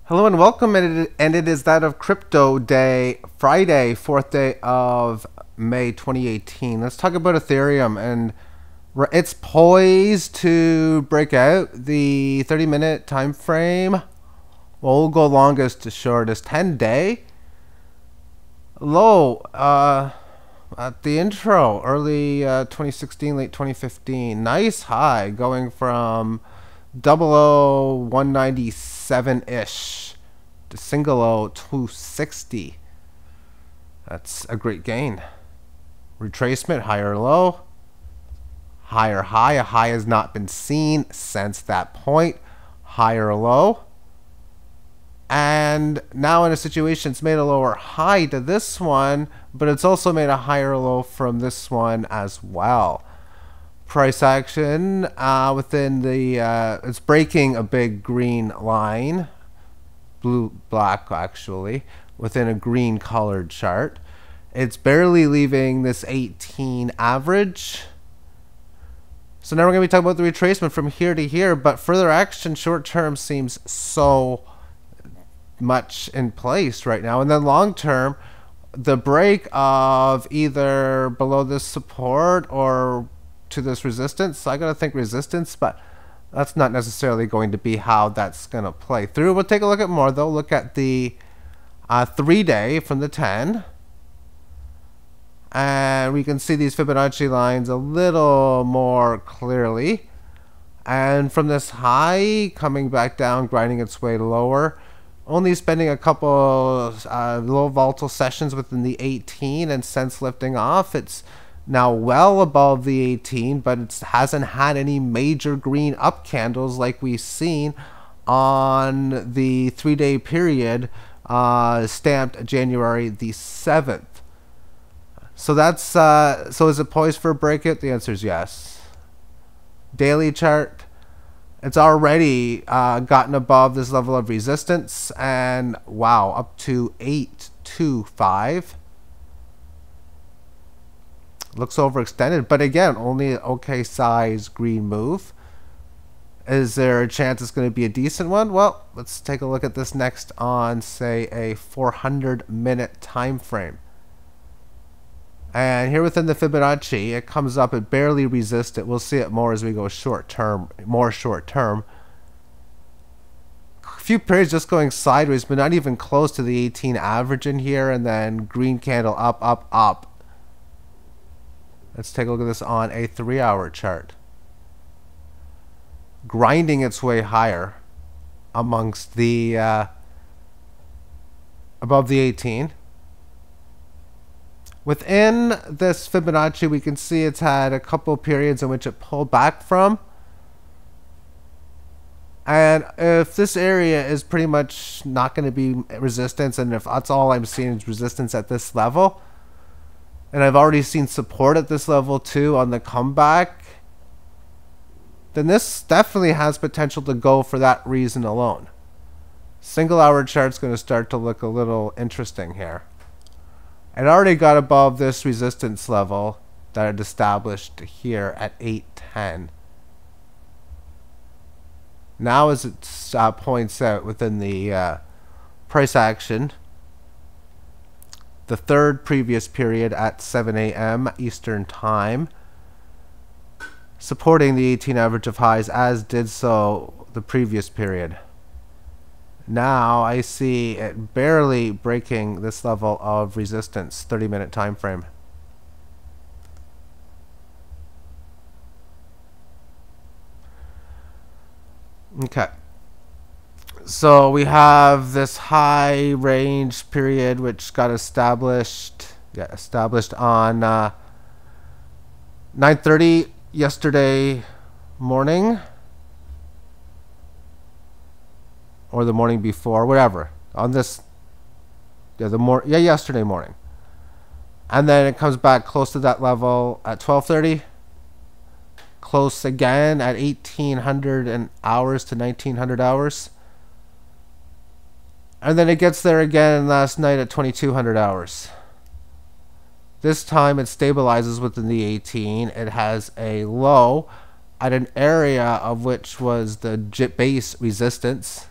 Hello and welcome, and it is that of Crypto Day, Friday, 4th day of May 2018. Let's talk about Ethereum, and it's poised to break out the 30-minute time frame. Well, we'll go longest to shortest, 10-day low at the intro, early 2016, late 2015. Nice high going from 197-ish to single O 260. That's a great gain. Retracement, higher low, higher high. A high has not been seen since that point. Higher low. And now in a situation, it's made a lower high to this one, but it's also made a higher low from this one as well. Price action within the it's breaking a big green line, black actually, within a green colored chart. It's barely leaving this 18 average. So now we're going to be talking about the retracement from here to here, but further action short term seems so much in place right now. And then long term, the break of either below this support or to this resistance. I gotta think resistance, but that's not necessarily going to be how that's gonna play through. We'll take a look at more though. Look at the 3-day from the 10, and we can see these Fibonacci lines a little more clearly. And from this high coming back down, grinding its way lower, only spending a couple low volatile sessions within the 18, and since lifting off, it's now well above the 18, but it hasn't had any major green up candles like we've seen on the 3-day period stamped January the 7th. So that's so is it poised for a breakout? The answer is yes. Daily chart, it's already gotten above this level of resistance, and wow, up to 825. Looks overextended, but again, only an okay size green move. Is there a chance it's going to be a decent one? Well, let's take a look at this next on, say, a 400-minute time frame. And here within the Fibonacci, it comes up, it barely resists it. We'll see it more as we go short term, more short term. A few periods just going sideways, but not even close to the 18 average in here, and then green candle up, up, up. Let's take a look at this on a 3-hour chart. Grinding its way higher amongst the above the 18. Within this Fibonacci, we can see it's had a couple periods in which it pulled back from. And if this area is pretty much not going to be resistance, and if that's all I'm seeing is resistance at this level, and I've already seen support at this level too on the comeback, then this definitely has potential to go for that reason alone. Single hour chart's going to start to look a little interesting here. It already got above this resistance level that it established here at 810. Now, as it points out within the price action, the third previous period at 7 a.m. Eastern Time, supporting the 18 average of highs, as did so the previous period. Now I see it barely breaking this level of resistance, 30-minute time frame. Okay. So we have this high range period which got established on 9:30 yesterday morning, or the morning before, whatever, on this yesterday morning. And then it comes back close to that level at 12:30, close again at 1800 hours to 1900 hours. And then it gets there again last night at 2200 hours. This time it stabilizes within the 18. It has a low at an area of which was the base resistance.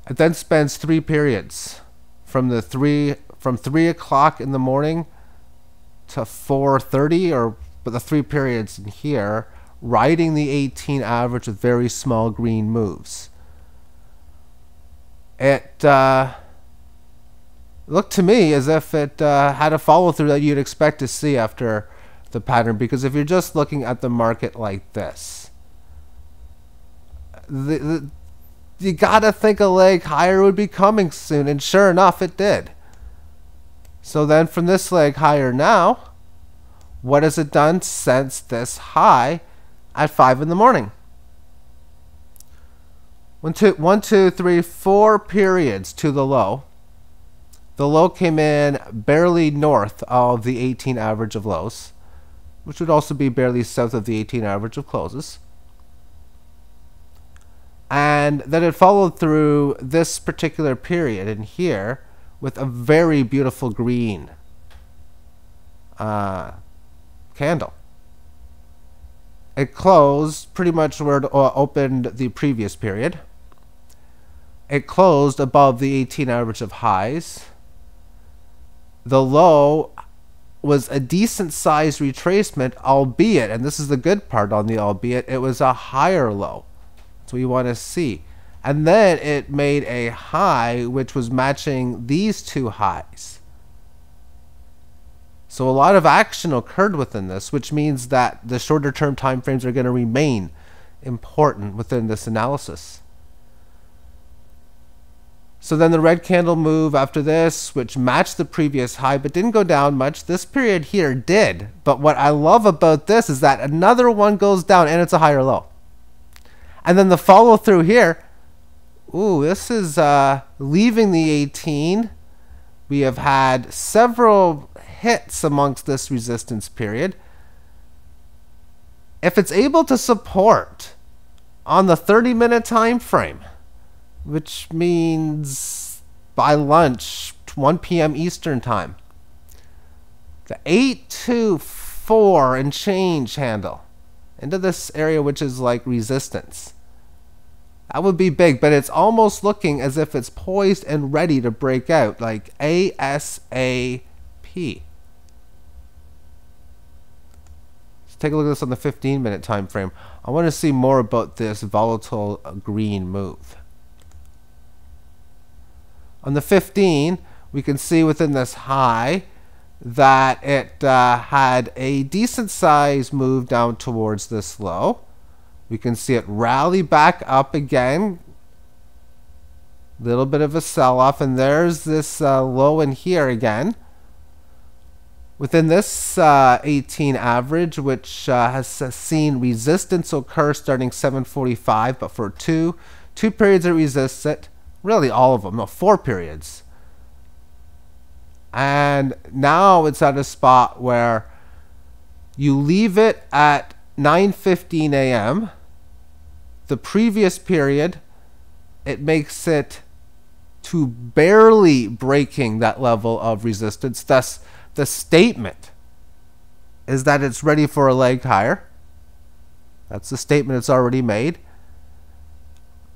It then spends 3 periods from 3 o'clock in the morning to 4:30, or but the 3 periods in here, riding the 18 average with very small green moves. It looked to me as if it had a follow through that you'd expect to see after the pattern, because if you're just looking at the market like this, you gotta think a leg higher would be coming soon, and sure enough it did. So then from this leg higher now, what has it done since this high at 5 in the morning? 1, 2, 3, 4 periods to the low. The low came in barely north of the 18 average of lows, which would also be barely south of the 18 average of closes. And then it followed through this particular period in here with a very beautiful green candle. It closed pretty much where it opened the previous period. It closed above the 18 average of highs. The low was a decent sized retracement, albeit, and this is the good part on the albeit, it was a higher low. That's what you want to see. And then it made a high which was matching these two highs. So a lot of action occurred within this, which means that the shorter term time frames are going to remain important within this analysis. So then the red candle move after this, which matched the previous high but didn't go down much. This period here did. But what I love about this is that another one goes down and it's a higher low. And then the follow through here, ooh, this is leaving the 18. We have had several hits amongst this resistance period. If it's able to support on the 30-minute time frame, which means by lunch, 1 p.m. Eastern time, the 824 and change handle into this area, which is like resistance, that would be big, but it's almost looking as if it's poised and ready to break out, like ASAP. Let's take a look at this on the 15-minute time frame. I want to see more about this volatile green move. On the 15, we can see within this high that it had a decent size move down towards this low. We can see it rally back up again. Little bit of a sell-off, and there's this low in here again. Within this 18 average, which has seen resistance occur starting 7:45, but for two periods it resists it. Really all of them, no, 4 periods. And now it's at a spot where you leave it at 9:15 a.m. The previous period, it makes it to barely breaking that level of resistance. Thus, the statement is that it's ready for a leg higher. That's the statement it's already made.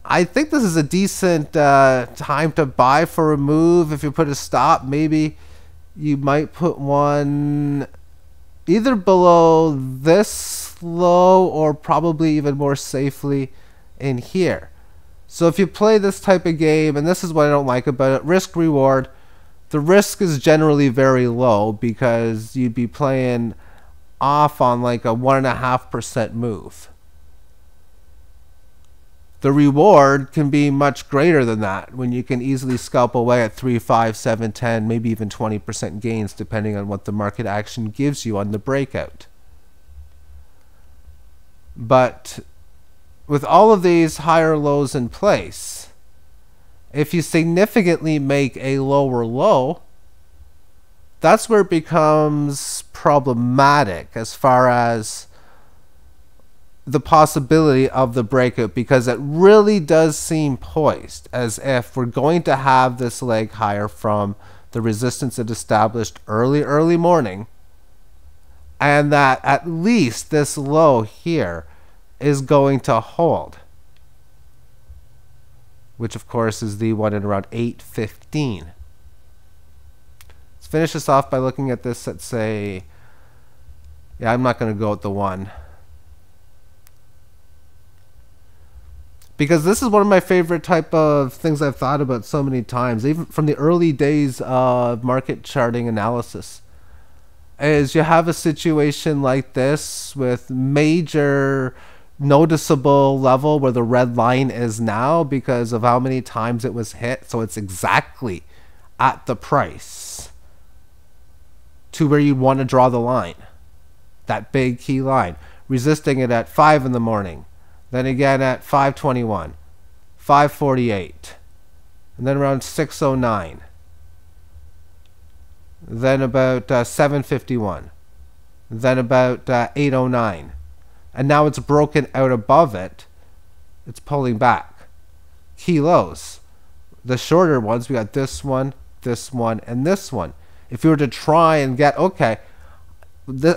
I think this is a decent time to buy for a move. If you put a stop, maybe you might put one either below this low or probably even more safely in here. So if you play this type of game, and this is what I don't like about it, risk reward, the risk is generally very low because you'd be playing off on like a 1.5% move. The reward can be much greater than that when you can easily scalp away at 3, 5, 7, 10, maybe even 20% gains depending on what the market action gives you on the breakout. But with all of these higher lows in place, if you significantly make a lower low, that's where it becomes problematic as far as the possibility of the breakout, because it really does seem poised as if we're going to have this leg higher from the resistance it established early morning, and that at least this low here is going to hold. which of course is the one at around 8.15. Let's finish this off by looking at this at, say, yeah, I'm not going to go with the 1. Because this is one of my favorite type of things I've thought about so many times, even from the early days of market charting analysis, is you have a situation like this with major noticeable level where the red line is now because of how many times it was hit. So it's exactly at the price to where you want to draw the line, that big key line, resisting it at 5 in the morning. Then again at 5:21, 5:48, and then around 6:09. Then about 7:51. Then about 8:09. And now it's broken out above it. It's pulling back. Key lows. The shorter ones, we got this one, and this one. If you were to try and get, okay,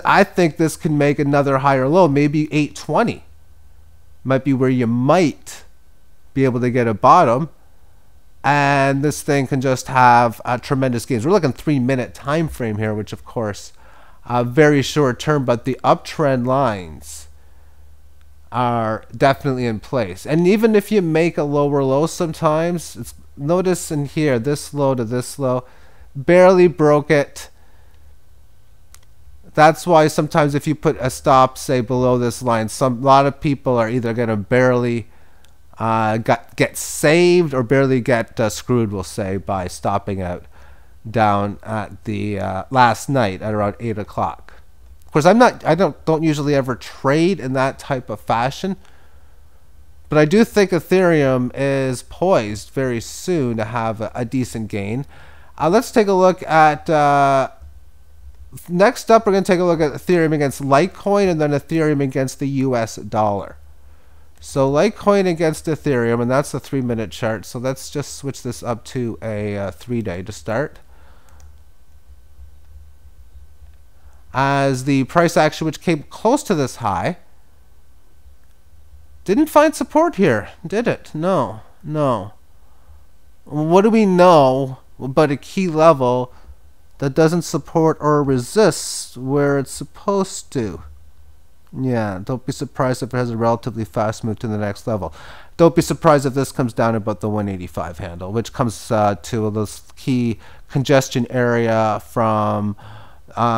I think this can make another higher low, maybe 8:20. Might be where you might be able to get a bottom, and this thing can just have tremendous gains. We're looking 3-minute time frame here, which of course very short term, but the uptrend lines are definitely in place. And even if you make a lower low sometimes, notice in here, this low to this low, barely broke it. That's why sometimes if you put a stop, say, below this line, a lot of people are either going to barely get saved or barely get screwed, we'll say, by stopping out down at the last night at around 8 o'clock. Of course, I don't usually ever trade in that type of fashion, but I do think Ethereum is poised very soon to have a decent gain. Let's take a look at next up, we're going to take a look at Ethereum against Litecoin and then Ethereum against the US dollar. So Litecoin against Ethereum, and that's the 3-minute chart. So let's just switch this up to a 3-day to start. As the price action, which came close to this high, didn't find support here, did it? No, no. What do we know about a key level that doesn't support or resist where it's supposed to? Yeah, don't be surprised if it has a relatively fast move to the next level. Don't be surprised if this comes down about the 185 handle, which comes to this key congestion area from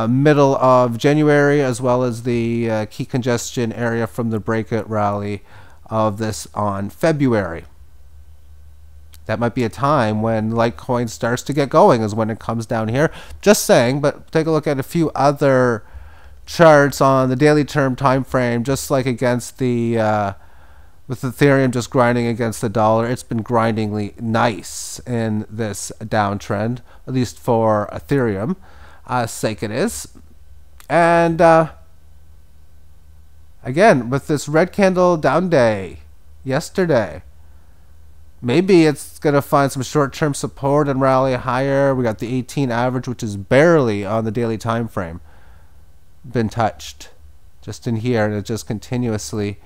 middle of January, as well as the key congestion area from the breakout rally of this on February. That might be a time when Litecoin starts to get going, is when it comes down here. Just saying, but take a look at a few other charts on the daily term time frame, just like against the with Ethereum just grinding against the dollar. It's been grindingly nice in this downtrend, at least for Ethereum sake it is. And again, with this red candle down day yesterday, maybe it's going to find some short-term support and rally higher. We got the 18 average, which is barely on the daily time frame been touched, just in here, and it just continuously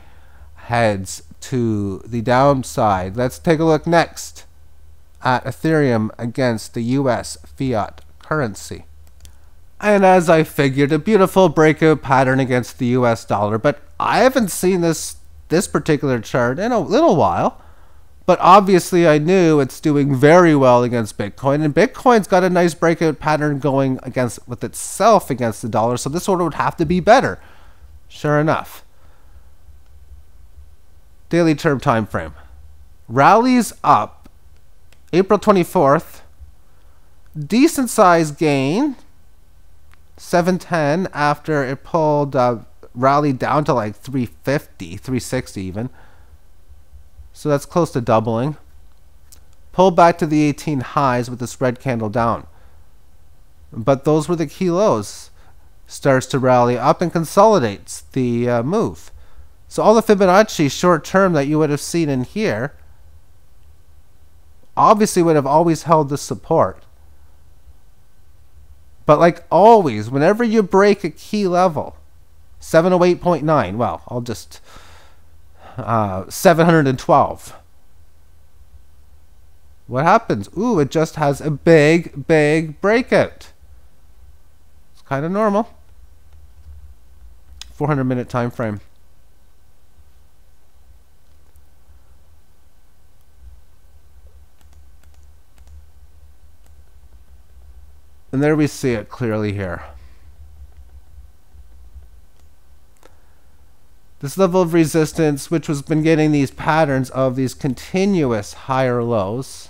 heads to the downside. Let's take a look next at Ethereum against the US fiat currency. And as I figured, a beautiful breakout pattern against the US dollar, but I haven't seen this particular chart in a little while. But obviously I knew it's doing very well against Bitcoin, and Bitcoin's got a nice breakout pattern going with itself against the dollar, so this order would have to be better. Sure enough. Daily term time frame. Rallies up April 24th. Decent size gain. 710 after it pulled rallied down to like 350, 360 even. So that's close to doubling. Pull back to the 18 highs with this red candle down. But those were the key lows. Starts to rally up and consolidates the move. So all the Fibonacci short term that you would have seen in here obviously would have always held this support. But like always, whenever you break a key level, 708.9, well, I'll just 712. what happens? Ooh, it just has a big breakout. It's kind of normal. 400-minute time frame. And there we see it clearly here. This level of resistance, which has been getting these patterns of these continuous higher lows,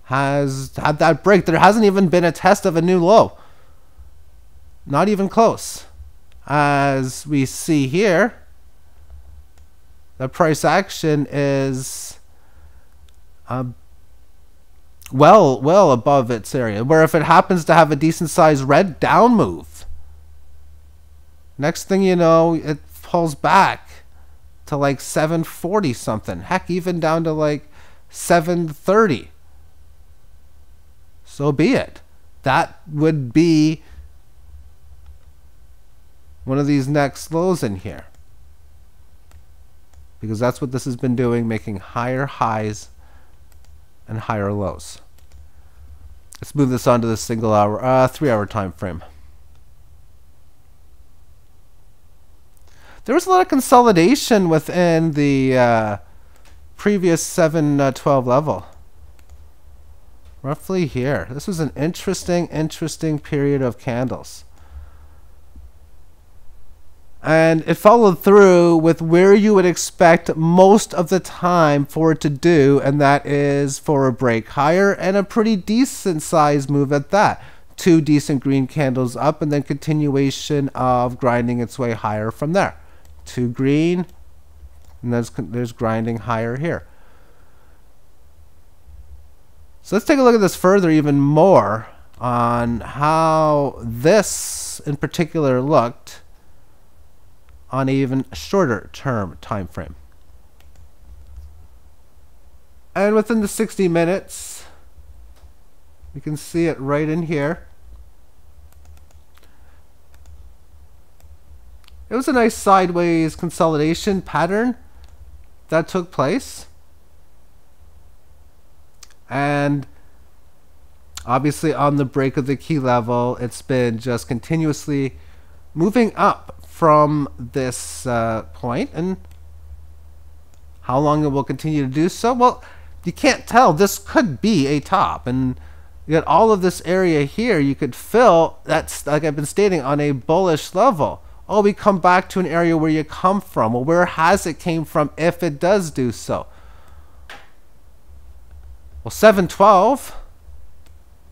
has had that break. There hasn't even been a test of a new low. Not even close. As we see here, the price action is well above its area, where if it happens to have a decent sized red down move, next thing you know, it pulls back to like 740 something, heck, even down to like 730. So be it. That would be one of these next lows in here, because that's what this has been doing, making higher highs and higher lows. Let's move this on to the single hour, 3-hour time frame. There was a lot of consolidation within the previous 712 level. Roughly here. This was an interesting period of candles. And it followed through with where you would expect most of the time for it to do, and that is for a break higher and a pretty decent size move at that. 2 decent green candles up, and then continuation of grinding its way higher from there. 2 green, and there's grinding higher here. So let's take a look at this further even more on how this in particular looked on an even shorter term time frame. And within the 60 minutes, you can see it right in here. It was a nice sideways consolidation pattern that took place. And obviously on the break of the key level, it's been just continuously moving up from this point, and how long it will continue to do so, well, you can't tell. This could be a top, and you got all of this area here you could fill. That's, like I've been stating, on a bullish level. Oh, we come back to an area where you come from. Well, where has it came from if it does do so? Well, 712,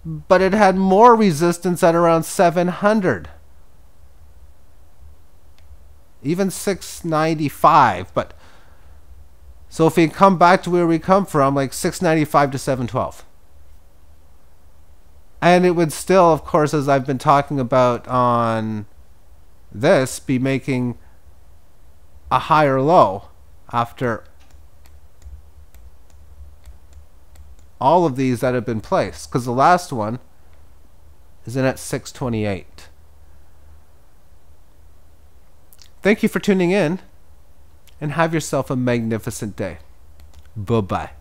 but it had more resistance at around 700. Even 695, but so if we come back to where we come from, like 695 to 712. And it would still, of course, as I've been talking about on this, be making a higher low after all of these that have been placed, because the last one is in at 628. Thank you for tuning in, and have yourself a magnificent day. Bye-bye.